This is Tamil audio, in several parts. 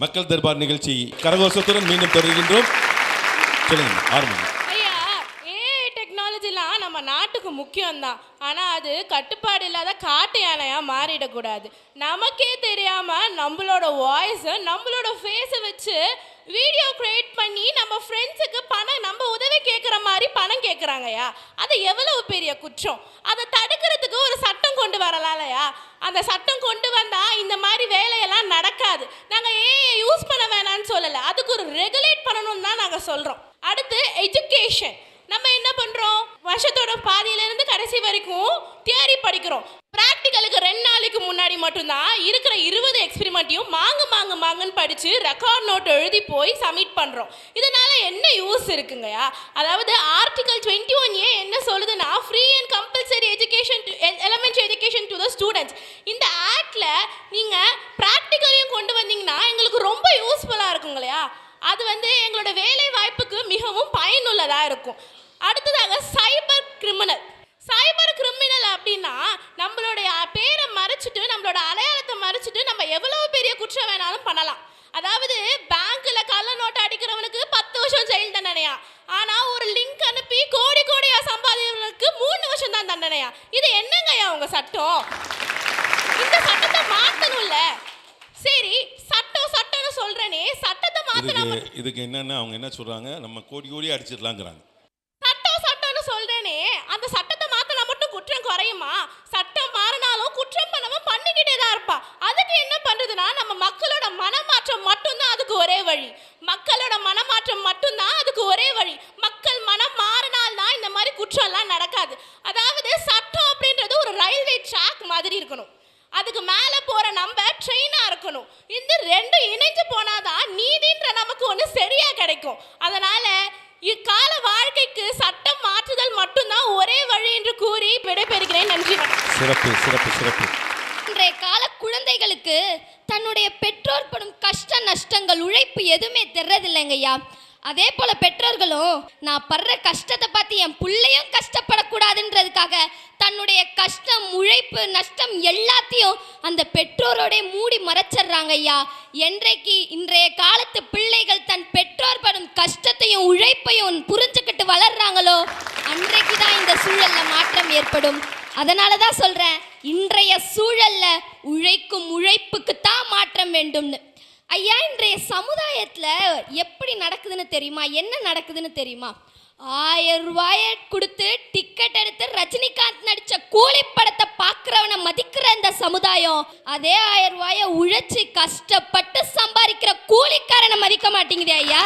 மக்கள் தர்பார் நிகழ்ச்சி கரகோஷத்துடன் மீண்டும் தொடர்கின்றோம். சொல்லுங்க, ஆரம்பிங்க. டெக்னாலஜிலாம் நம்ம நாட்டுக்கு முக்கியம்தான். ஆனால் அது கட்டுப்பாடு இல்லாத காட்டு யானையாக மாறிடக்கூடாது. நமக்கே தெரியாமல் நம்மளோட வாய்ஸை நம்மளோட ஃபேஸை வச்சு வீடியோ க்ரியேட் பண்ணி நம்ம ஃப்ரெண்ட்ஸுக்கு பணம், நம்ம உதவி கேட்குற மாதிரி பணம் கேட்குறாங்கய்யா. அது எவ்வளவு பெரிய குற்றம். அதை தடுக்கிறதுக்கு ஒரு சட்டம் கொண்டு வரலாம்லையா? அந்த சட்டம் கொண்டு வந்தால் இந்த மாதிரி வேலையெல்லாம் நடக்காது. நாங்கள் ஏஐ யூஸ் பண்ண வேணான்னு சொல்லலை, அதுக்கு ஒரு ரெகுலேட் பண்ணணும்னு தான் நாங்கள் சொல்கிறோம். அடுத்து எஜுகேஷன். நம்ம என்ன பண்ணுறோம்? வருஷத்தோட பாதியிலேருந்து கடைசி வரைக்கும் தியரி படிக்கிறோம். ப்ராக்டிக்கலுக்கு 2 நாளைக்கு முன்னாடி மட்டும்தான் இருக்கிற 20 எக்ஸ்பெரிமெண்ட்டையும் மாங்குன்னு படித்து ரெக்கார்ட் நோட் எழுதி போய் சப்மிட் பண்ணுறோம். இதனால் என்ன யூஸ் இருக்குங்கய்யா? அதாவது ஆர்டிகல் 21A என்ன சொல்லுதுன்னா, free and compulsory education, elementary education to the students. இந்த ஆக்டில் நீங்கள் ப்ராக்டிக்கலையும் கொண்டு வந்தீங்கன்னா எங்களுக்கு ரொம்ப யூஸ்ஃபுல்லாக இருக்குங்க இல்லையா? அது எங்களோட வேலை வாய்ப்புக்கு மிகவும் பயனுள்ளதாக இருக்கும். அடுத்ததாக சைபர் கிரிமினல். சைபர் கிரிமினல் அப்படின்னா நம்மளுடைய பேரை மறைச்சிட்டு, நம்மளோட அடையாளத்தை மறைச்சிட்டு நம்ம எவ்வளவு பெரிய குற்றம் வேணாலும் பண்ணலாம். அதாவது பேங்க்ல கள்ள நோட்டு அடிக்கிறவனுக்கு 10 வருஷம் ஜெயில் தண்டனையா, ஆனால் ஒரு லிங்க் அனுப்பி கோடியா சம்பாதிக்கிறவனுக்கு 3 வருஷம் தான் தண்டனையா. இது என்னங்கய்யா உங்க சட்டம்? இந்த சட்டத்தை மாற்றணும்ல. சரி, சட்டம்னு சொல்றேனே, சட்டத்தை மாத்தலாம். இதுக்கு என்னன்னா அவங்க என்ன சொல்றாங்க, நம்ம கோடி அடிச்சிடலாங்கிறாங்க. சட்டம்னு சொல்றேனே, அந்த சட்டத்தை மாத்தினா மட்டும் குற்றம் குறையுமா? சட்டம் மாறினாலும் குற்றம் பண்ணவன் பண்ணிக்கிட்டே தான் இருப்பா. அதுக்கு என்ன பண்றதுன்னா, நம்ம மக்களோட மனமாற்றம் மட்டும்தான் அதுக்கு ஒரே வழி. மக்களோட மனமாற்றம் மட்டும்தான் அதுக்கு ஒரே வழி. மக்கள் மனம் மாறினால்தான் இந்த மாதிரி குற்றம் எல்லாம் நடக்காது. அதாவது சட்டம் அப்படின்றது ஒரு ரயில்வே ட்ராக் மாதிரி இருக்கணும். அதுக்கு மேலே போகிற நம்ம ட்ரெயினாக இருக்கணும். இந்த 2 இணைஞ்சு போனாதான் நீதின்ற நமக்கு ஒன்று சரியாக கிடைக்கும். அதனால் இக்கால வாழ்க்கைக்கு சட்டம் மாற்றுதல் மட்டும்தான் ஒரே வழி என்று கூறி விடைபெறுகிறேன். நன்றி. சிறப்பு. இன்றைய கால குழந்தைகளுக்கு தன்னுடைய பெற்றோர் படும் கஷ்ட நஷ்டங்கள், உழைப்பு எதுவுமே தெரியறதில்லைங்கய்யா. அதே போல பெற்றோர்களும் நான் படுற கஷ்டத்தை பார்த்து என் பிள்ளையும் கஷ்டப்படக்கூடாதுன்றதுக்காக தன்னுடைய கஷ்டம், உழைப்பு, நஷ்டம் எல்லாத்தையும் அந்த பெற்றோரோட மூடி மறைச்சிடுறாங்க ஐயா. என்றைக்கு இன்றைய காலத்து பிள்ளைகள் தன் பெற்றோர் படும் கஷ்டத்தையும் உழைப்பையும் புரிஞ்சுக்கிட்டு வளர்றாங்களோ அன்றைக்கு தான் இந்த சூழல்ல மாற்றம் ஏற்படும். அதனால தான் சொல்றேன், இன்றைய சூழல்ல உழைக்கும் உழைப்புக்கு தான் மாற்றம் வேண்டும்னு. ஐயா, இன்றைய சமுதாயத்தில் எப்படி நடக்குதுன்னு தெரியுமா? என்ன நடக்குதுன்னு தெரியுமா? 1000 ரூபாயை கொடுத்து டிக்கெட் எடுத்து ரஜினிகாந்த் நடித்த கூலி படத்தை பார்க்குறவனை மதிக்கிற இந்த சமுதாயம், அதே 1000 ரூபாயை உழைச்சி கஷ்டப்பட்டு சம்பாதிக்கிற கூலிக்காரனை மதிக்க மாட்டேங்குது ஐயா.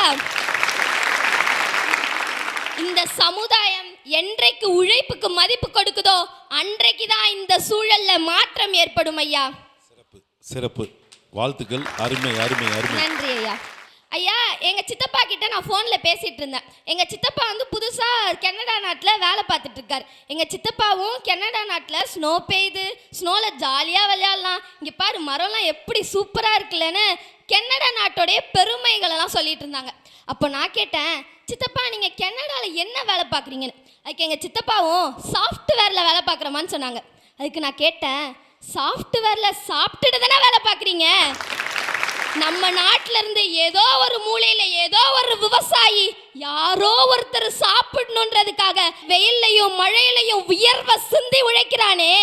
இந்த சமுதாயம் என்றைக்கு உழைப்புக்கு மதிப்பு கொடுக்குதோ அன்றைக்கு தான் இந்த சூழல்ல மாற்றம் ஏற்படும் ஐயா. சிறப்பு, வாழ்த்துக்கள். அருமை. நன்றி ஐயா. ஐயா, எங்கள் சித்தப்பா கிட்ட நான் ஃபோனில் பேசிகிட்டு இருந்தேன். எங்கள் சித்தப்பா புதுசாக கனடா நாட்டில் வேலை பார்த்துட்டு இருக்கார். எங்கள் சித்தப்பாவும் கனடா நாட்டில் ஸ்னோ பெய்யுது, ஸ்னோவில் ஜாலியாக விளையாடலாம், இங்கே பாரு மரம்லாம் எப்படி சூப்பராக இருக்குல்லன்னு கனடா நாட்டோடைய பெருமைகளெல்லாம் சொல்லிட்டு இருந்தாங்க. அப்போ நான் கேட்டேன், சித்தப்பா நீங்கள் கனடாவில் என்ன வேலை பார்க்குறீங்கன்னு. அதுக்கு எங்கள் சித்தப்பாவும் சாஃப்ட்வேரில் வேலை பார்க்குறமான்னு சொன்னாங்க. அதுக்கு நான் கேட்டேன், சாஃப்ட்வேரில் சாப்பிட்டுட்டு தானே வேலை பார்க்குறீங்க? நம்ம நாட்டில இருந்து ஏதோ ஒரு மூலையில ஏதோ ஒரு விவசாயி யாரோ ஒருத்தர் சாப்பிடணுன்றதுக்காக வெயிலையும் மழையிலையும் வியர்வை சிந்தி உழைக்கிறானே.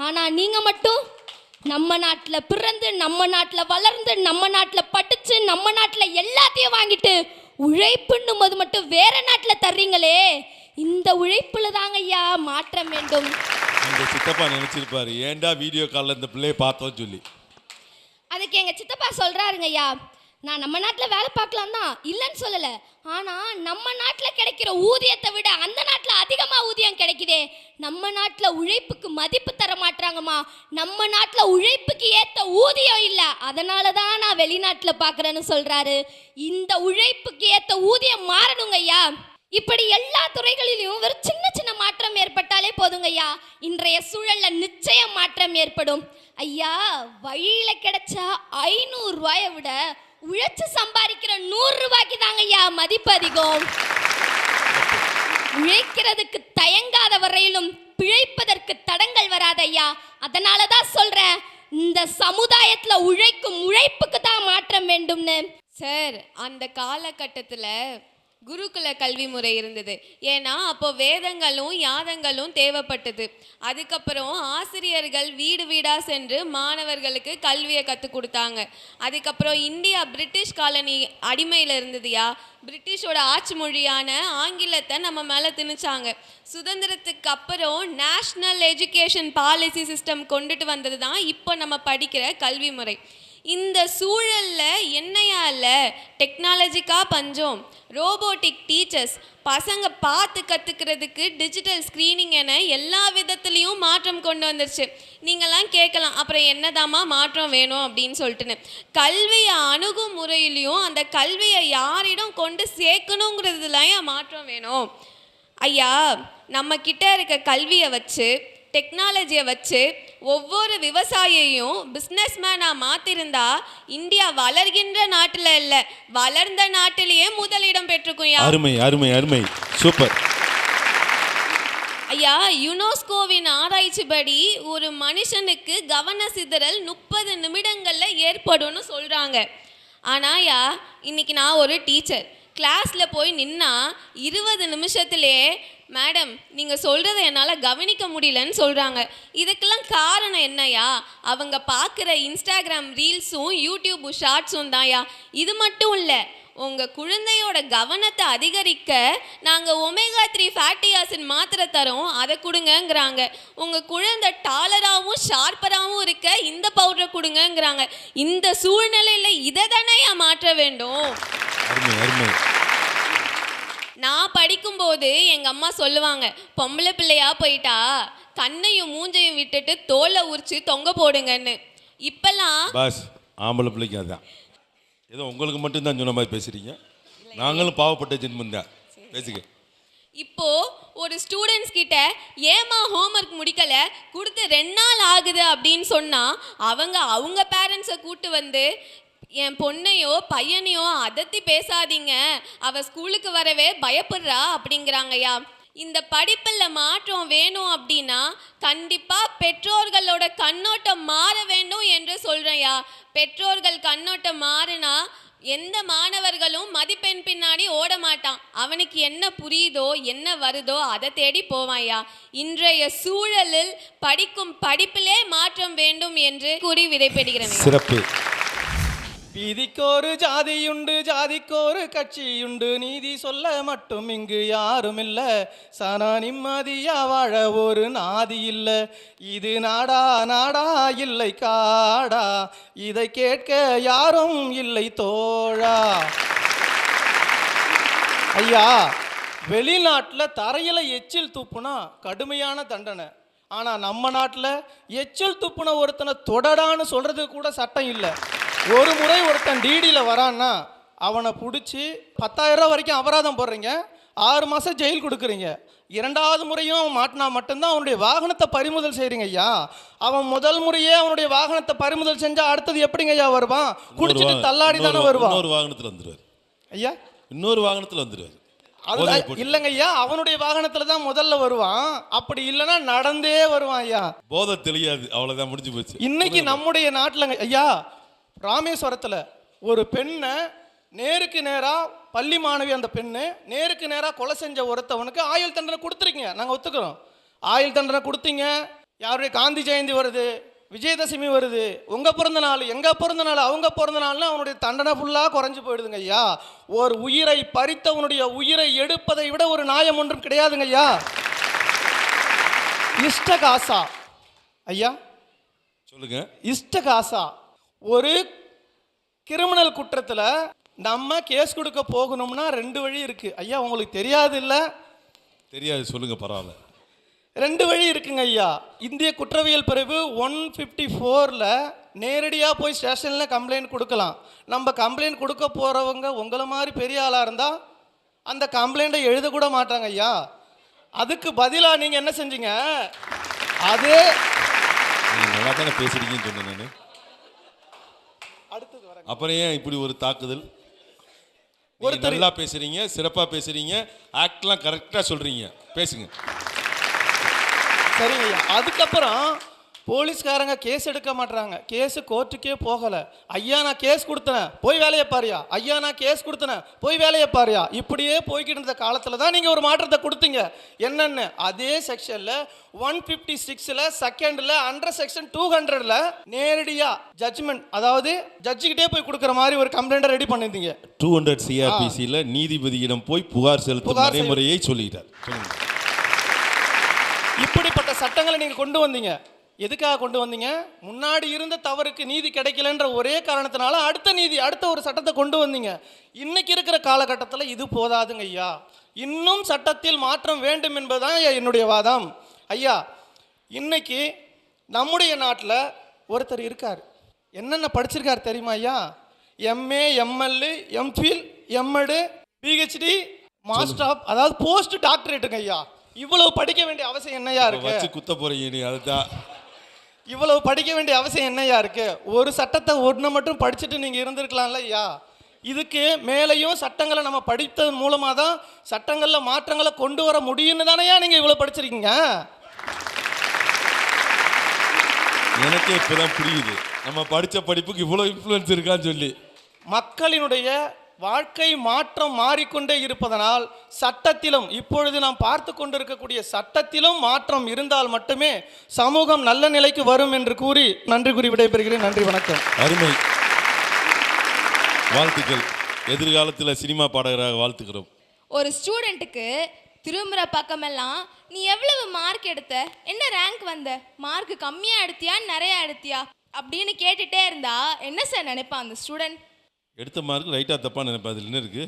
ஆனா நீங்க மட்டும் நம்ம நாட்டில் பிறந்து, நம்ம நாட்டில் வளர்ந்து, நம்ம நாட்டில் படிச்சு, நம்ம நாட்டில் எல்லாத்தையும் வாங்கிட்டு உழைப்புன்னும் போது மட்டும் வேற நாட்டில் தர்றீங்களே. இந்த உழைப்புல தாங்க ஐயா மாற்றம் வேண்டும். இந்த சித்தப்பா நினைச்சிருப்பாரு, ஏன்டா வீடியோ காலில் இந்த பிள்ளையை பார்த்தோன்னு சொல்லி. அதுக்கு எங்கள் சித்தப்பா சொல்கிறாருங்க ஐயா, நான் நம்ம நாட்டில் வேலை பார்க்கலாம் தான், இல்லைன்னு சொல்லலை. ஆனால் நம்ம நாட்டில் கிடைக்கிற ஊதியத்தை விட அந்த நாட்டில் அதிகமாக ஊதியம் கிடைக்குதே. நம்ம நாட்டில் உழைப்புக்கு மதிப்பு தர மாட்டாங்கம்மா. நம்ம நாட்டில் உழைப்புக்கு ஏற்ற ஊதியம் இல்லை, அதனால தான் நான் வெளிநாட்டில் பார்க்குறேன்னு சொல்கிறாரு. இந்த உழைப்புக்கு ஏற்ற ஊதியம் மாறணுங்க ஐயா. இப்படி எல்லா துறைகளிலும் ஒரு சின்ன மாற்றம் ஏற்பட்டாலே போதுங்க ஐயா. இன்றைய சூழல்ல நிச்சயம் மாற்றம் ஏற்படும் ஐயா. வழியில கிடைச்ச 500 ரூபாயை விட உழைச்சு சம்பாதிக்கிற 100 ரூபாய்க்கு தாங்க ஐயா மதிப்பு அதிகம். உழைக்கிறதுக்கு தயங்காத வரையிலும் பிழைப்பதற்கு தடங்கள் வராது ஐயா. அதனால தான் சொல்றேன், இந்த சமுதாயத்துல உழைக்கும் உழைப்புக்கு தான் மாற்றம் மாற்றம் வேண்டும்னு. சார், அந்த காலகட்டத்தில் குருகுல கல்வி முறை இருந்தது. ஏன்னா அப்போ வேதங்களும் யாதங்களும் தேவைப்பட்டது. அதுக்கப்புறம் ஆசிரியர்கள் வீடு வீடாக சென்று மாணவர்களுக்கு கல்வியை கற்றுக் கொடுத்தாங்க. அதுக்கப்புறம் இந்தியா பிரிட்டிஷ் காலனி அடிமையில் இருந்ததுயா. பிரிட்டிஷோட ஆட்சி மொழியான ஆங்கிலத்தை நம்ம மேலே திணிச்சாங்க. சுதந்திரத்துக்கு அப்புறம் நேஷ்னல் எஜுகேஷன் பாலிசி சிஸ்டம் கொண்டுட்டு வந்தது தான் இப்போ நம்ம படிக்கிற கல்வி முறை. இந்த சூழலில் என்னையா இல்லை, டெக்னாலஜிக்காக பஞ்சம், ரோபோட்டிக் டீச்சர்ஸ், பசங்க பார்த்து கற்றுக்கிறதுக்கு டிஜிட்டல் ஸ்க்ரீனிங் என எல்லா விதத்துலேயும் மாற்றம் கொண்டு வந்துருச்சு. நீங்கள்லாம் கேட்கலாம், அப்புறம் என்னதாம்மா மாற்றம் வேணும் அப்படின்னு சொல்லிட்டுன்னு. கல்வியை அணுகும் முறையிலையும் அந்த கல்வியை யாரிடம் கொண்டு சேர்க்கணுங்கிறதுலையும் மாற்றம் வேணும். ஐயா, நம்ம கிட்ட இருக்க கல்வியை வச்சு, டெக்னாலஜியை வச்சு ஒவ்வொரு விவசாயியையும் பிஸ்னஸ் மேனாக மாற்றிருந்தா இந்தியா வளர்கின்ற நாட்டில் இல்லை, வளர்ந்த நாட்டிலேயே முதலிடம் பெற்றுக்கும். அருமை அருமை அருமை, சூப்பர். ஐயா, யுனெஸ்கோவின் ஆராய்ச்சிப்படி ஒரு மனுஷனுக்கு கவன சிதறல் 30 நிமிடங்களில் ஏற்படும்னு சொல்கிறாங்க. ஆனால் ஐயா, இன்னைக்கு நான் ஒரு டீச்சர், கிளாஸில் போய் நின்னா 20 நிமிஷத்துலேயே மேடம் நீங்கள் சொல்கிறத என்னால் கவனிக்க முடியலன்னு சொல்கிறாங்க. இதுக்கெல்லாம் காரணம் என்னையா? அவங்க பார்க்குற இன்ஸ்டாகிராம் ரீல்ஸும் யூடியூப் ஷார்ட்ஸும் தான்யா. இது மட்டும் இல்லை, உங்கள் குழந்தையோட கவனத்தை அதிகரிக்க நாங்கள் ஒமேகா 3 ஃபேட்டி ஆசிட் மாத்திரை தரோம், அதை கொடுங்கங்கிறாங்க. உங்கள் குழந்தை டாலராகவும் ஷார்ப்பராகவும் இருக்க இந்த பவுடரை கொடுங்கங்கிறாங்க. இந்த சூழ்நிலையில் இதை தானே மாற்ற வேண்டும். அருமை அருமை. நான் படிக்கும்போது எங்கள் அம்மா சொல்லுவாங்க, பொம்பளை பிள்ளையா போயிட்டா கண்ணையும் மூஞ்சையும் விட்டுட்டு தோலை உரிச்சு தொங்க போடுங்கன்னு. இப்பெல்லாம் பாஸ், ஆம்பளை பிள்ளைக்கு அதான். ஏதோ உங்களுக்கு மட்டும்தான் சொன்ன மாதிரி பேசுறீங்க, நாங்களும் பாவப்பட்ட ஜென்மம் தான். பேசுங்க. இப்போ ஒரு ஸ்டூடெண்ட்ஸ் கிட்ட ஏமா ஹோம்ஒர்க் முடிக்கல, கொடுத்து 2 நாள் ஆகுது அப்படின்னு சொன்னா அவங்க பேரண்ட்ஸை கூட்டு வந்து என் பொண்ணையோ பையனையோ அதத்தி பேசாதீங்க, அவள் ஸ்கூலுக்கு வரவே பயப்படுறா அப்படிங்கிறாங்கய்யா. இந்த படிப்பில் மாற்றம் வேணும் அப்படின்னா கண்டிப்பாக பெற்றோர்களோட கண்ணோட்டம் மாற வேண்டும் என்று சொல்கிறேன்யா. பெற்றோர்கள் கண்ணோட்டம் மாறினா எந்த மாணவர்களும் மதிப்பெண் பின்னாடி ஓட மாட்டான். அவனுக்கு என்ன புரியுதோ என்ன வருதோ அதை தேடி போவான்யா. இன்றைய சூழலில் படிக்கும் படிப்பிலே மாற்றம் வேண்டும் என்று கூறி விடைபெறுகிறேன். சிறப்பு. வீதிக்கோரு ஜாதியுண்டு, ஜாதிக்கோரு கட்சியுண்டு, நீதி சொல்ல மட்டும் இங்கு யாரும் இல்ல, சனா நிம்மதியா வாழ ஒரு நாதி இல்ல, இது நாடா நாடா இல்லை காடா, இதை கேட்க யாரும் இல்லை தோழா. ஐயா, வெளிநாட்டில் தரையில் எச்சில் துப்புனா கடுமையான தண்டனை. ஆனால் நம்ம நாட்டில் எச்சில் துப்புன ஒருத்தனை தொடடான்னு சொல்கிறதுக்கு கூட சட்டம் இல்லை. ஒரு முறை ஒருத்தன் டிடியில் வரான்னா அவனை பிடிச்சி 10,000 ரூபா வரைக்கும் அபராதம் போடுறீங்க, 6 மாதம் ஜெயில் கொடுக்குறீங்க. 2வது முறையும் அவன் மாட்டினா மட்டும்தான் அவனுடைய வாகனத்தை பறிமுதல் செய்கிறீங்க ஐயா. அவன் முதல் முறையே அவனுடைய வாகனத்தை பறிமுதல் செஞ்சால் அடுத்தது எப்படிங்க ஐயா வருவான்? குடிச்சிட்டு தள்ளாடி தானே வருவான். இன்னொரு வாகனத்தில் வந்துடுவார் ஐயா, இன்னொரு வாகனத்தில் வந்துடுவார். அது இல்லைங்க ஐயா, அவனுடைய வாகனத்தில் தான் முதல்ல வருவான், அப்படி இல்லைன்னா நடந்தே வருவான் ஐயா. போதை தெரியாது, அவ்வளோதான், முடிஞ்சு போச்சு. இன்னைக்கு நம்முடைய நாட்டில் ஐயா, ராமேஸ்வரத்தில் ஒரு பெண்ணை நேருக்கு நேராக, பள்ளி மாணவி அந்த பெண்ணு நேருக்கு நேராக கொலை செஞ்ச ஒருத்தவனுக்கு ஆயுள் தண்டனை கொடுத்துருக்கீங்க, நாங்கள் ஒத்துக்கிறோம். ஆயுள் தண்டனை கொடுத்தீங்க. யாருடைய காந்தி ஜெயந்தி வருது, விஜயதசமி வருது, உங்கள் பிறந்த நாள், எங்கள் பிறந்த நாள், அவங்க பிறந்த நாள்னு அவனுடைய தண்டனை ஃபுல்லாக குறைஞ்சி போயிடுதுங்க ஐயா. ஒரு உயிரை பறித்தவனுடைய உயிரை எடுப்பதை விட ஒரு நியாயம் ஒன்றும் கிடையாதுங்க ஐயா. இஷ்டகாசா ஐயா, சொல்லுங்க. இஷ்டகாசா ஒரு கிரிமினல் குற்றத்தில் நம்ம கேஸ் கொடுக்க போகணும்னா 2 வழி இருக்கு ஐயா. உங்களுக்கு தெரியாது இல்லை? தெரியாது, சொல்லுங்க, பரவாயில்ல. 2 வழி இருக்குங்க ஐயா. இந்திய குற்றவியல் பிரிவு 154ல் நேரடியாக போய் ஸ்டேஷனில் கம்ப்ளைண்ட் கொடுக்கலாம். நம்ம கம்ப்ளைண்ட் கொடுக்க போகிறவங்க உங்களை மாதிரி பெரிய ஆளாக இருந்தால் அந்த கம்ப்ளைண்ட்டை எழுதக்கூட மாட்டாங்க ஐயா. அதுக்கு பதிலாக நீங்கள் என்ன செஞ்சீங்க? அதே நல்லா தானே பேசுறீங்கன்னு சொன்னேன் நான். அடுத்தது வர அப்புறம் ஏன் இப்படி ஒரு தாக்குதல்? நல்லா பேசுறீங்க, சிறப்பாக பேசுறீங்க, ஆக்ட்லாம் கரெக்டாக சொல்றீங்க, பேசுங்க. சரிங்க ஐயா. அதுக்கப்புறம் போலீஸ்காரங்க கேஸ் எடுக்க மாட்றாங்க, கேஸு கோர்ட்டுக்கே போகலை. ஐயா நான் கேஸ் கொடுத்தேன் போய் வேலையை பாரியா, ஐயா நான் கேஸ் கொடுத்தேன் போய் வேலையை பாரியா, இப்படியே போய்கிட்டு இருந்த காலத்தில் தான் நீங்கள் ஒரு மாற்றத்தை கொடுத்தீங்க. என்னென்னு அதே செக்ஷனில் 156ல் செகண்டில் அண்டர் செக்ஷன் 200ல் நேரடியாக ஜட்ஜ்மெண்ட், அதாவது ஜட்ஜிக்கிட்டே போய் கொடுக்குற மாதிரி ஒரு கம்ப்ளைண்ட்டை ரெடி பண்ணியிருந்தீங்க. 200 சிஆர்பிசியில் நீதிபதியிடம் போய் புகார் செலுத்தும் நடைமுறையை சொல்லிட்டார். சொல்லுங்க. இப்படிப்பட்ட சட்டங்களை நீங்கள் கொண்டு வந்தீங்க. எதுக்காக கொண்டு வந்தீங்க? முன்னாடி இருந்த தவறுக்கு நீதி கிடைக்கலன்ற ஒரே காரணத்தினால அடுத்த ஒரு சட்டத்தை கொண்டு வந்தீங்க. இன்னைக்கு இருக்கிற காலகட்டத்தில் இது போதாதுங்க ஐயா, இன்னும் சட்டத்தில் மாற்றம் வேண்டும் என்பதுதான் என்னுடைய வாதம். ஐயா, இன்னைக்கு நம்முடைய நாட்டில் ஒருத்தர் இருக்கார், என்னென்ன படிச்சிருக்கார் தெரியுமா ஐயா? MA, ML, MPhil, MEd, PhD, master of, அதாவது போஸ்ட் டாக்டரேட்டுங்க ஐயா. இவ்வளவு படிக்க வேண்டிய அவசியம் என்னையா இருக்கு? வச்சு குத்த போறீங்க நீ, அதுதான். இவ்வளவு படிக்க வேண்டிய அவசியம் என்னையா இருக்கு? ஒரு சட்டத்தை ஒன்று மட்டும் படிச்சுட்டு நீங்க இருந்திருக்கலாம்ல ஐயா. இதுக்கு மேலேயும் சட்டங்களை நம்ம படித்ததன் மூலமாக தான் சட்டங்களில் மாற்றங்களை கொண்டு வர முடியும்னு தானேயா நீங்கள் இவ்வளோ படிச்சிருக்கீங்க. எனக்கே இப்போதான் புரியுது நம்ம படித்த படிப்புக்கு இவ்வளோ இன்ஃப்ளூயன்ஸ் இருக்கான்னு சொல்லி. மக்களினுடைய வாழ்க்கை மாற்றம் மாறிக்கொண்டே இருப்பதனால் சட்டத்திலும் இப்பொழுது நாம் பார்த்து கொண்டிருக்கக்கூடிய சட்டத்திலும் மாற்றம் இருந்தால் மட்டுமே சமூகம் நல்ல நிலைக்கு வரும் என்று கூறி நன்றி கூறி விடைபெறுகிறேன். நன்றி, வணக்கம். அருமை, வாழ்த்துக்கள். எதிர்காலத்தில் சினிமா பாடகராக வாழ்த்துக்கிறோம். ஒரு ஸ்டூடெண்ட்டுக்கு திரும்புகிற பக்கமெல்லாம் நீ எவ்வளவு மார்க் எடுத்த, என்ன ரேங்க் வந்த, மார்க் கம்மியாக எடுத்தியா நிறையா எடுத்தியா அப்படின்னு கேட்டுகிட்டே இருந்தா என்ன சார் நினைப்பான் அந்த ஸ்டூடெண்ட்? எடுத்த மார்க் ரைட்டாக தப்பாக நினைப்பா, அதில் என்ன இருக்குது?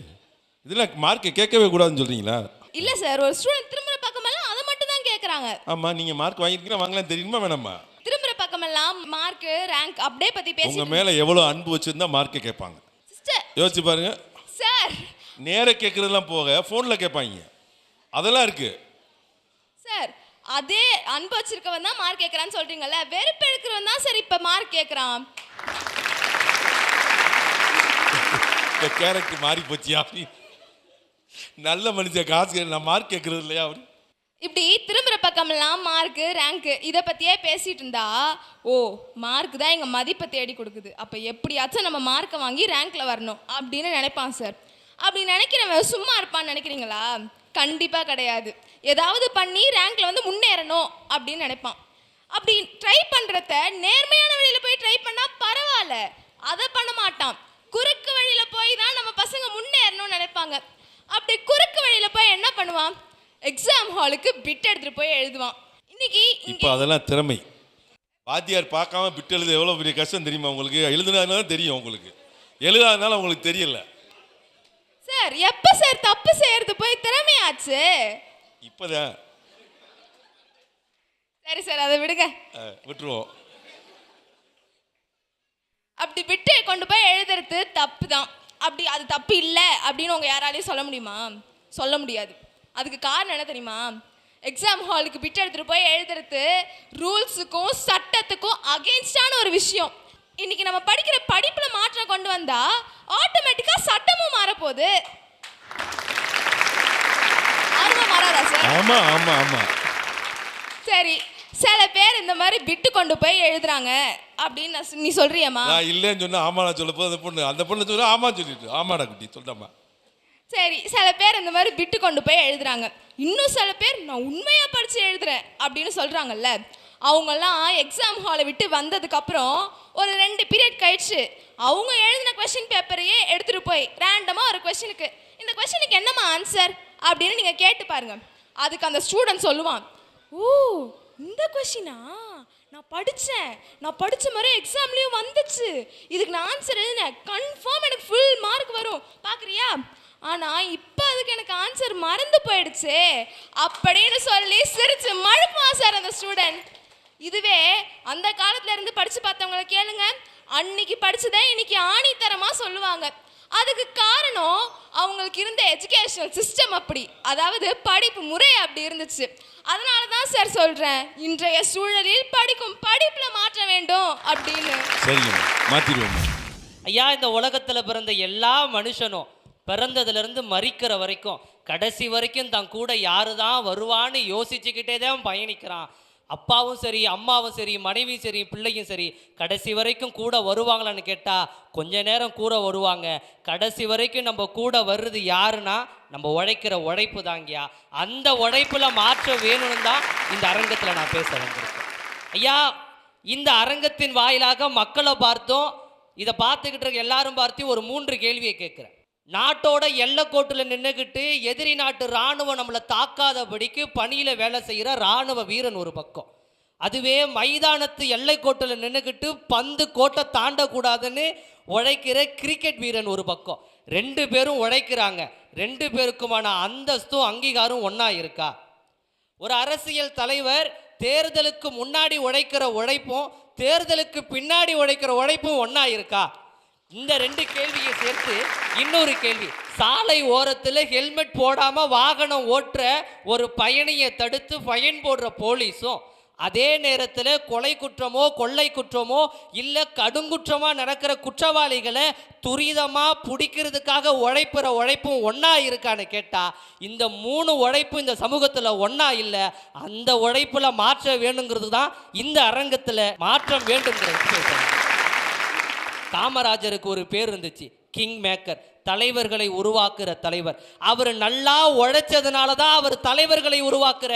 இதில் மார்க்கை கேட்கவே கூடாதுன்னு சொல்கிறீங்களா? இல்லை சார், ஒரு ஸ்டூடெண்ட் திரும்புகிற பக்கமெல்லாம் அதை மட்டும் தான் கேட்குறாங்க. ஆமாம், நீங்கள் மார்க் வாங்கியிருக்கீங்க, வாங்கலாம், தெரியுமா வேணாமா? திரும்புகிற பக்கமெல்லாம் மார்க் ரேங்க் அப்படியே பற்றி பேசி உங்கள் மேலே எவ்வளோ அன்பு வச்சுருந்தா மார்க்கை கேட்பாங்க. சிஸ்டர் யோசிச்சு பாருங்க சார். நேராக கேட்குறதெல்லாம் போக ஃபோனில் கேட்பாங்க, அதெல்லாம் இருக்குது சார். அதே அன்பு வச்சிருக்கவன் தான் மார்க் கேட்குறான்னு சொல்கிறீங்கல்ல, வெறுப்பு எடுக்கிறவன் தான் சார் இப்போ மார்க் கேட்குறான். இப்போ கேரக்டர் மாறி போச்சியா? நல்ல மனுஷன் காசு நான் மார்க் கேட்கறது இல்லையா? அப்படி இப்படி திரும்புகிற பக்கமெல்லாம் மார்க்கு ரேங்க்கு இதை பற்றியே பேசிகிட்டு இருந்தா, ஓ மார்க் தான் எங்கள் மதிப்பை தேடி கொடுக்குது, அப்போ எப்படியாச்சும் நம்ம மார்க்கை வாங்கி ரேங்க்கில் வரணும் அப்படின்னு நினைப்பான் சார். அப்படி நினைக்கிறவன் சும்மா இருப்பான்னு நினைக்கிறீங்களா? கண்டிப்பாக கிடையாது. ஏதாவது பண்ணி ரேங்க்கில் வந்து முன்னேறணும் அப்படின்னு நினைப்பான். அப்படி ட்ரை பண்ணுறத நேர்மையான வழியில் போய் ட்ரை பண்ணால் பரவாயில்ல, அதை பண்ண மாட்டான். குறுக்கு வழியில் போய் தான் நம்ம பசங்க முன்னேறணும்னு நினைப்பாங்க. அப்படி குறுக்கு வழியில் போய் என்ன பண்ணுவான்? எக்ஸாம் ஹாலுக்கு பிட் எடுத்துகிட்டு போய் எழுதுவான். இன்னைக்கு இப்போ அதெல்லாம் திறமை. வாத்தியார் பார்க்காம பிட் எழுத எவ்வளோ பெரிய கஷ்டம் தெரியுமா உங்களுக்கு? எழுதுனால தெரியும் உங்களுக்கு, எழுதாதனால உங்களுக்கு தெரியல. சார் எப்போ சார் தப்பு செய்யறது போய் திறமையாச்சு? இப்போதான். சரி சார், அதை விடுங்க, விட்டுருவோம். அப்படி விட்டு கொண்டு போய் எழுதுறது தப்பு தான். அப்படி அது தப்பு இல்லை அப்படின்னு உங்கள் யாராலையும் சொல்ல முடியுமா? சொல்ல முடியாது. அதுக்கு காரணம் என்ன தெரியுமா? எக்ஸாம் ஹாலுக்கு பிட் எடுத்துகிட்டு போய் எழுதுறது ரூல்ஸுக்கும் சட்டத்துக்கும் அகெயின்ஸ்டான ஒரு விஷயம். இன்னைக்கு நம்ம படிக்கிற படிப்பில் மாற்றம் கொண்டு வந்தா ஆட்டோமேட்டிக்காக சட்டமும் மாறப்போகுது. ஆர்வம் மாறாதா சார்? ஆமாம் ஆமாம் ஆமாம். சரி, சில பேர் இந்த மாதிரி பிட்டு கொண்டு போய் எழுதுறாங்க அப்படின்னு நீ சொல்றியம்மா? நான் இல்லைன்னு சொன்னா ஆமா நான் சொல்ல போது அந்த பொண்ணு சொல்ல ஆமா சொல்லிட்டு ஆமாடா குட்டி சொல்லிட்டாமா. சரி, சில பேர் இந்த மாதிரி பிட்டு கொண்டு போய் எழுதுறாங்க. இன்னும் சில பேர் நான் உண்மையாக படித்து எழுதுறேன் அப்படின்னு சொல்கிறாங்கல்ல, அவங்கெல்லாம் எக்ஸாம் ஹாலை விட்டு வந்ததுக்கப்புறம் ஒரு 2 பீரியட் கழிச்சு அவங்க எழுதின கொஷின் பேப்பரையே எடுத்துகிட்டு போய் ரேண்டமாக ஒரு கொஷினுக்கு, இந்த கொஷினுக்கு என்னம்மா ஆன்சர் அப்படின்னு நீங்கள் கேட்டு பாருங்கள். அதுக்கு அந்த ஸ்டூடெண்ட் சொல்லுவான், ஓ இந்த கொஷினா நான் படித்த மாதிரி எக்ஸாம்லேயும் வந்துச்சு, இதுக்கு நான் ஆன்சர் எழுதினேன், கன்ஃபார்ம் எனக்கு ஃபுல் மார்க் வரும் பார்க்குறியா, ஆனால் இப்போ அதுக்கு எனக்கு ஆன்சர் மறந்து போயிடுச்சு அப்படின்னு சொல்லி சிரிச்சு மழுப்பான் சார் அந்த ஸ்டூடெண்ட். இதுவே அந்த காலத்துல இருந்து படித்து பார்த்தவங்களை கேளுங்க, அன்னைக்கு படித்ததை இன்னைக்கு ஆணித்தரமாக சொல்லுவாங்க. அதுக்கு காரணம் அவங்களுக்கு இருந்த எஜுகேஷனல் சிஸ்டம் அப்படி, அதாவது படிப்பு முறை அப்படி இருந்துச்சு. அதனால தான் சார் சொல்கிறேன், இன்றைய சூழலில் படிக்கும் படிப்பில் மாற்ற வேண்டும் அப்படின்னு. சரிங்க, மாற்றிடுவோம். ஐயா, இந்த உலகத்தில் பிறந்த எல்லா மனுஷனும் பிறந்ததுலேருந்து மரிக்கிற வரைக்கும் கடைசி வரைக்கும் தன் கூட யாரு தான் வருவான்னு யோசிச்சுக்கிட்டே தான் பயணிக்கிறான். அப்பாவும் சரி, அம்மாவும் சரி, மனைவியும் சரி, பிள்ளையும் சரி, கடைசி வரைக்கும் கூட வருவாங்களான்னு கேட்டால் கொஞ்ச நேரம் கூட வருவாங்க. கடைசி வரைக்கும் நம்ம கூட வர்றது யாருன்னா நம்ம உழைக்கிற உழைப்பு தாங்கயா. அந்த உழைப்புல மாற்றம் வேணும்னு தான் இந்த அரங்கத்தில் நான் பேச வந்திருக்கேன். ஐயா, இந்த அரங்கத்தின் வாயிலாக மக்களை பார்த்தோம், இதை பார்த்துக்கிட்டு இருக்க எல்லாரும் பார்த்து ஒரு 3 கேள்வியை கேட்குறேன். நாட்டோட எல்லைக்கோட்டில் நின்றுக்கிட்டு எதிரி நாட்டு இராணுவம் நம்மளை தாக்காதபடிக்கு பணியில் வேலை செய்கிற இராணுவ வீரன் ஒரு பக்கம், அதுவே மைதானத்து எல்லைக்கோட்டில் நின்றுக்கிட்டு பந்து கோட்டை தாண்டக்கூடாதுன்னு உழைக்கிற கிரிக்கெட் வீரன் ஒரு பக்கம். 2 பேரும் உழைக்கிறாங்க. 2 பேருக்குமான அந்தஸ்தும் அங்கீகாரம் ஒன்றா இருக்கா? ஒரு அரசியல் தலைவர் தேர்தலுக்கு முன்னாடி உழைக்கிற உழைப்பும் தேர்தலுக்கு பின்னாடி உழைக்கிற உழைப்பும் ஒன்றா இருக்கா? இந்த 2 கேள்வியை சேர்த்து இன்னொரு கேள்வி, சாலை ஓரத்தில் ஹெல்மெட் போடாமல் வாகனம் ஓட்டுற ஒரு பயணியை தடுத்து ஃபைன் போடுற போலீஸும், அதே நேரத்தில் கொலை குற்றமோ கொள்ளை குற்றமோ இல்லை கடுங்குற்றமாக நடக்கிற குற்றவாளிகளை துரிதமாக பிடிக்கிறதுக்காக உழைப்புற உழைப்பும் ஒன்றா இருக்கான்னு கேட்டால் இந்த 3 உழைப்பும் இந்த சமூகத்தில் ஒன்றா இல்லை. அந்த உழைப்பில் மாற்ற வேணுங்கிறது தான் இந்த அரங்கத்தில் மாற்றம் வேண்டுங்கிறது. காமராஜருக்கு ஒரு பேர் இருந்துச்சு, கிங் மேக்கர், தலைவர்களை உருவாக்குற தலைவர். அவர் நல்லா உழைச்சதுனால தான் அவர் தலைவர்களை உருவாக்குற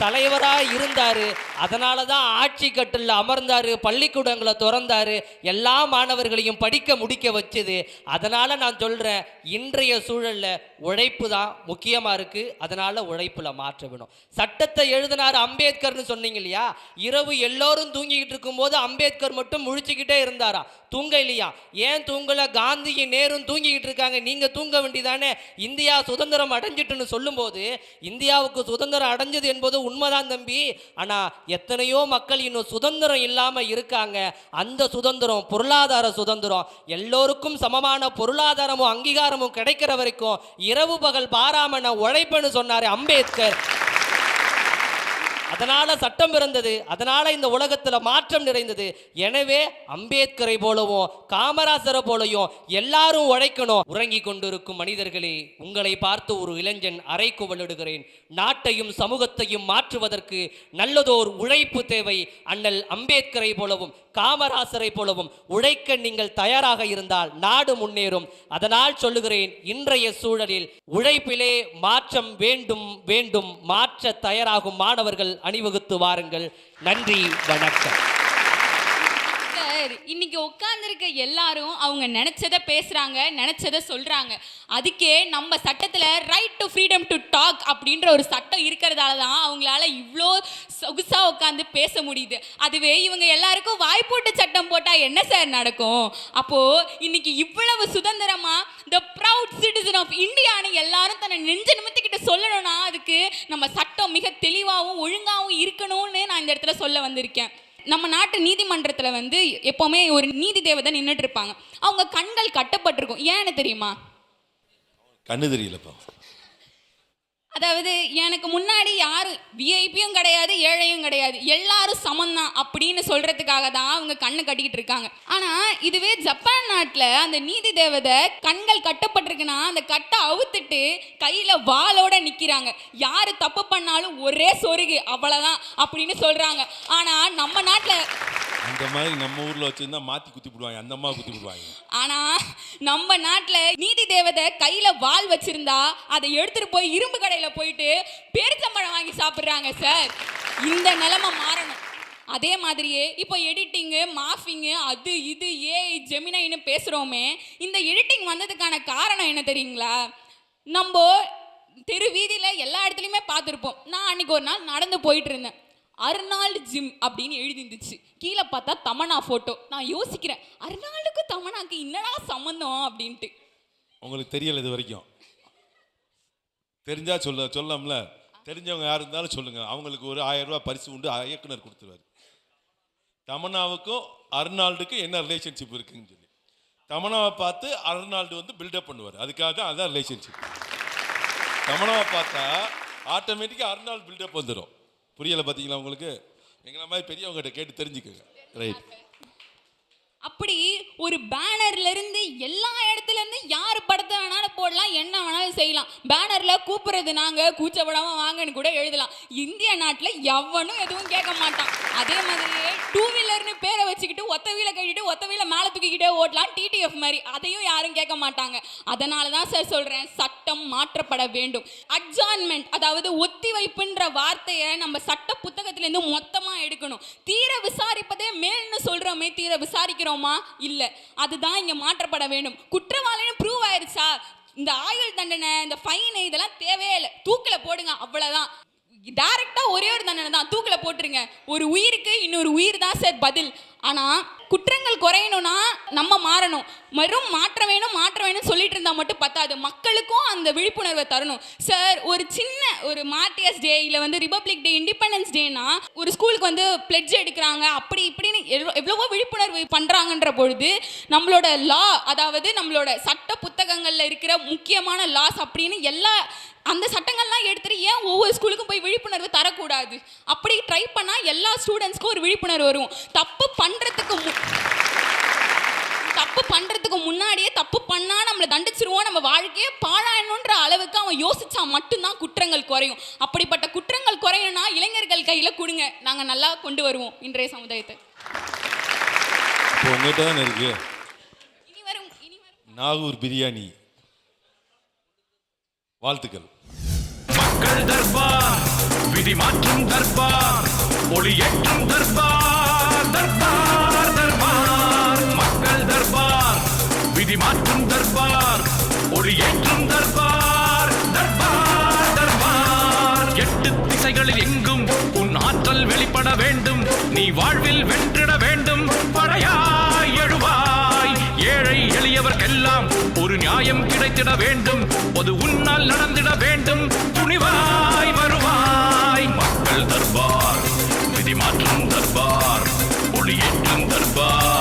தலைவராக இருந்தார். அதனால தான் ஆட்சி கட்டில் அமர்ந்தார், பள்ளிக்கூடங்களை திறந்தார், எல்லா மாணவர்களையும் படிக்க முடிக்க வச்சது. அதனால் நான் சொல்கிறேன், இன்றைய சூழலில் உழைப்பு தான் முக்கியமாக இருக்குது. அதனால் உழைப்பில் மாற்ற வேணும். சட்டத்தை எழுதினார் அம்பேத்கர்னு சொன்னீங்க இல்லையா? இரவு எல்லோரும் தூங்கிக்கிட்டு இருக்கும்போது அம்பேத்கர் மட்டும் முழிச்சுக்கிட்டே இருந்தாராம். தூங்க இல்லையா? ஏன் தூங்கலை? காந்தியும் நேரும் தூங்கிக்கிட்டு இருக்காங்க, நீங்கள் தூங்க வேண்டியதானே? இந்தியா சுதந்திரம் அடைஞ்சிட்டுன்னு சொல்லும்போது இந்தியாவுக்கு சுதந்திரம் அடைஞ்சது என்பது உண்மைதான் தம்பி. ஆனால் எத்தனையோ மக்கள் இன்னும் சுதந்திரம் இல்லாமல் இருக்காங்க. அந்த சுதந்திரம் பொருளாதார சுதந்திரம், எல்லோருக்கும் சமமான பொருளாதாரமும் அங்கீகாரமும் கிடைக்கிற வரைக்கும் இரவு பகல் பாராம நான் உழைப்பேன்னு சொன்னார் அம்பேத்கர். அதனால சட்டம் பிறந்தது, அதனால இந்த உலகத்தில் மாற்றம் நிறைந்தது. எனவே அம்பேத்கரை போலவும் காமராசரை போலவும் எல்லாரும் உழைக்கணும். உறங்கி கொண்டிருக்கும் மனிதர்களே, உங்களை பார்த்து ஒரு இளைஞன் அறைகூவலிடுகிறேன். நாட்டையும் சமூகத்தையும் மாற்றுவதற்கு நல்லதோர் உழைப்பு தேவை. அண்ணல் அம்பேத்கரை போலவும் காமராசரை போலவும் உழைக்க நீங்கள் தயாராக இருந்தால் நாடு முன்னேறும். அதனால் சொல்லுகிறேன், இன்றைய சூழலில் உழைப்பிலே மாற்றம் வேண்டும் வேண்டும். மாற்ற தயாராகும் மாணவர்கள் அணிவகுத்து வாருங்கள். நன்றி, வணக்கம். இன்னைக்கு உட்கார்ந்துருக்க எல்லாரும் அவங்க நினைச்சதை பேசுறாங்க, நினைச்சதை சொல்றாங்க. அதுக்கே நம்ம சட்டத்துல right to freedom to talk அப்படின்ற ஒரு சட்டம் இருக்கிறதால தான் அவங்களால இவ்வளோ சொகுசா உட்காந்து பேச முடியுது. அதுவே இவங்க எல்லாருக்கும் வாய்ப்போட்டு சட்டம் போட்டா என்ன சார் நடக்கும்? அப்போ இன்னைக்கு இவ்வளவு சுதந்திரமா த ப்ரவுட் சிட்டிசன் ஆஃப் இந்தியான்னு எல்லாரும் தன்னை நெஞ்ச நிமித்திக்கிட்டு சொல்லணும்னா அதுக்கு நம்ம சட்டம் மிக தெளிவாகவும் ஒழுங்காகவும் இருக்கணும்னு நான் இந்த இடத்துல சொல்ல வந்திருக்கேன். நம்ம நாட்டு நீதிமன்றத்தில் வந்து எப்போவுமே ஒரு நீதி தேவதை நின்றுட்டு இருப்பாங்க. அவங்க கண்கள் கட்டப்பட்டிருக்கும். ஏன்னு தெரியுமா? கண்ணு தெரியலப்பா. அதாவது எனக்கு முன்னாடி யாரும் விஐபியும் கிடையாது, ஏழையும் கிடையாது, எல்லாரும் சமந்தான் அப்படின்னு சொல்றதுக்காக தான் அவங்க கண்ணு கட்டிக்கிட்டு இருக்காங்க. ஆனா இதுவே ஜப்பான் நாட்டில் அந்த நீதி தேவதை கண்கள் கட்டப்பட்டிருக்குன்னா அந்த கட்டை அவுத்துட்டு கையில வாளோட நிக்கிறாங்க. யாரு தப்பு பண்ணாலும் ஒரே சொருகு அவ்வளவுதான் அப்படின்னு சொல்றாங்க. ஆனா நம்ம நாட்டில் அந்த மாதிரி நம்ம ஊர்ல வச்சிருந்தா மாத்தி குத்தி போடுவாங்க, அந்த அம்மா குத்தி போடுவாங்க. ஆனா நம்ம நாட்டுல நீதி தேவதை கையில வாள் வச்சிருந்தா அதை எடுத்துட்டு போய் இரும்பு கடையில போயிட்டு பேரிச்சம்பழம் வாங்கி சாப்பிடுறாங்க சார். இந்த நிலைமை மாறணும். அதே மாதிரியே இப்போ எடிட்டிங்கு, மாஃபிங்கு, அது இது ஏஐ ஜெமினைன்னு பேசுகிறோமே, இந்த எடிட்டிங் வந்ததுக்கான காரணம் என்ன தெரியுங்களா? நம்ம தெரு வீதியில் எல்லா இடத்துலையுமே பார்த்துருப்போம். நான் அன்னைக்கு ஒரு நாள் நடந்து போயிட்டு இருந்தேன். அர்னால்டு ஜிம் அப்படின்னு எழுதிருந்துச்சு. கீழே பார்த்தா தமன்னா ஃபோட்டோ. நான் யோசிக்கிறேன், அர்னால்டுக்கு தமன்னாக்கு என்னடா சம்மந்தம் அப்படின்ட்டு. உங்களுக்கு தெரியல இது வரைக்கும்? தெரிஞ்சா சொல்லலாம்ல. தெரிஞ்சவங்க யார் இருந்தாலும் சொல்லுங்க. அவங்களுக்கு ஒரு 1000 ரூபாய் பரிசு உண்டு, இயக்குனர் கொடுத்துருவார். தமன்னாவுக்கும் அர்னால்டுக்கும் என்ன ரிலேஷன்ஷிப் இருக்குன்னு சொல்லி தமன்னாவை பார்த்து அர்னால்டு வந்து பில்டப் பண்ணுவார். அதுக்காக தான் அதான் ரிலேஷன்ஷிப். தமன்னாவை பார்த்தா ஆட்டோமேட்டிக்காக அர்னால்டு பில்டப் வந்துடும். புரியலை பார்த்தீங்களா உங்களுக்கு? எங்களை மாதிரி பெரியவங்ககிட்ட கேட்டு தெரிஞ்சுக்கோங்க. ரைட். அப்படி ஒரு பேனர்ல இருந்து எல்லா இடத்துல இருந்து யார் படத்தை வேணாலும் போடலாம், என்ன வேணாலும் செய்யலாம். பேனர்ல கூப்பிடுறது நாங்க, கூச்சப்படாம வாங்கன்னு கூட எழுதலாம். இந்திய நாட்டுல எவனும் எதுவும் கேட்க மாட்டான். அதே மாதிரியே 2 வீலர்னு பேரை வச்சுக்கிட்டு ஒத்த வீல கட்டிட்டு ஒத்த வீல மேல தூக்கிக்கிட்டே ஓட்டலாம், TTF மாதிரி. அதையும் யாரும் கேட்க மாட்டாங்க. அதனால தான் சார் சொல்றேன், சட்டம் மாற்றப்பட வேண்டும். அட்ஜார்ன்மெண்ட், அதாவது ஒத்திவைப்புன்ற வார்த்தையை நம்ம சட்ட புத்தகத்திலேருந்து மொத்தமா எடுக்கணும். தீர விசாரிப்பதே மேல்னு சொல்றோமே, தீர விசாரிக்கிறோமா? இல்ல. அதுதான் இங்க மாற்றப்பட வேண்டும். குற்றவாளின்னு ப்ரூவ் ஆயிருச்சா, இந்த ஆயுள் தண்டனை, இந்த ஃபைன், இதெல்லாம் தேவையே இல்லை, தூக்கில போடுங்க, அவ்வளவுதான். டைரக்டா ஒரே ஒரு தண்டனை தான், தூக்கில போட்டுருங்க. ஒரு உயிருக்கு இன்னொரு உயிர் தான் சார் பதில். ஆனா குற்றங்கள் குறையணும்னா நம்ம மாறணும். மாற்ற வேணும் சொல்லிட்டு இருந்தா மட்டும் பத்தாது, மக்களுக்கும் அந்த விழிப்புணர்வை தரணும். சார், ஒரு சின்ன ஒரு மார்டியர்ஸ் டே இல்லை வந்து ரிபப்ளிக் டே, இண்டிபெண்டன்ஸ் டேனா ஒரு ஸ்கூலுக்கு வந்து பிளெட்ஜ் எடுக்கிறாங்க, அப்படி இப்படின்னு எவ்வளவோ விழிப்புணர்வு பண்றாங்கன்ற பொழுது நம்மளோட லா, அதாவது நம்மளோட சட்ட புத்தகங்கள்ல இருக்கிற முக்கியமான லாஸ் அப்படின்னு எல்லா அந்த சட்டங்கள்லாம் எடுத்துட்டு ஏன் ஒவ்வொரு ஸ்கூலுக்கும் போய் விழிப்புணர்வு தரக்கூடாது? அப்படி ட்ரை பண்ணா எல்லா ஸ்டூடெண்ட்ஸ்க்கும் ஒரு விழிப்புணர்வு வரும். தப்பு பண்றதுக்கு முன்னாடியே தப்பு பண்ணா நம்மளை தண்டிச்சிருவோம், நம்ம வாழ்க்கையே பாழாயணுன்ற அளவுக்கு அவன் யோசிச்சா மட்டும்தான் குற்றங்கள் குறையும். அப்படிப்பட்ட குற்றங்கள் குறையணும்னா இளைஞர்கள் கையில கொடுங்க, நாங்க நல்லா கொண்டு வருவோம் இன்றைய சமுதாயத்தை. உங்ககிட்ட தானே இருக்கு இனி வரும் நாகூர் பிரியாணி. வாழ்த்துக்கள். மக்கள் தர்பார், விதி மாற்றும் தர்பார், ஒளியேற்றும் தர்பார், தர்பார் தர்பார். மக்கள் தர்பார், விதி மாற்றும் தர்பார், ஒளியேற்றும் தர்பார், தர்பார் தர்பார். 8 திசைகளில் எங்கும் உன் ஆற்றல் வெளிப்பட வேண்டும், நீ வாழ்வில் வென்றிட வேண்டும். படையாய் எழுவாய், ஏழை எளியவர்க்கெல்லாம் ஒரு நியாயம் கிடைத்திட வேண்டும், பொது உன்னால் நடந்திட வேண்டும். துணிவாய் வருவாய். மக்கள் தர்பார், விதி மாற்றும் தர்பார், ஒளியேற்றும் தர்பார்.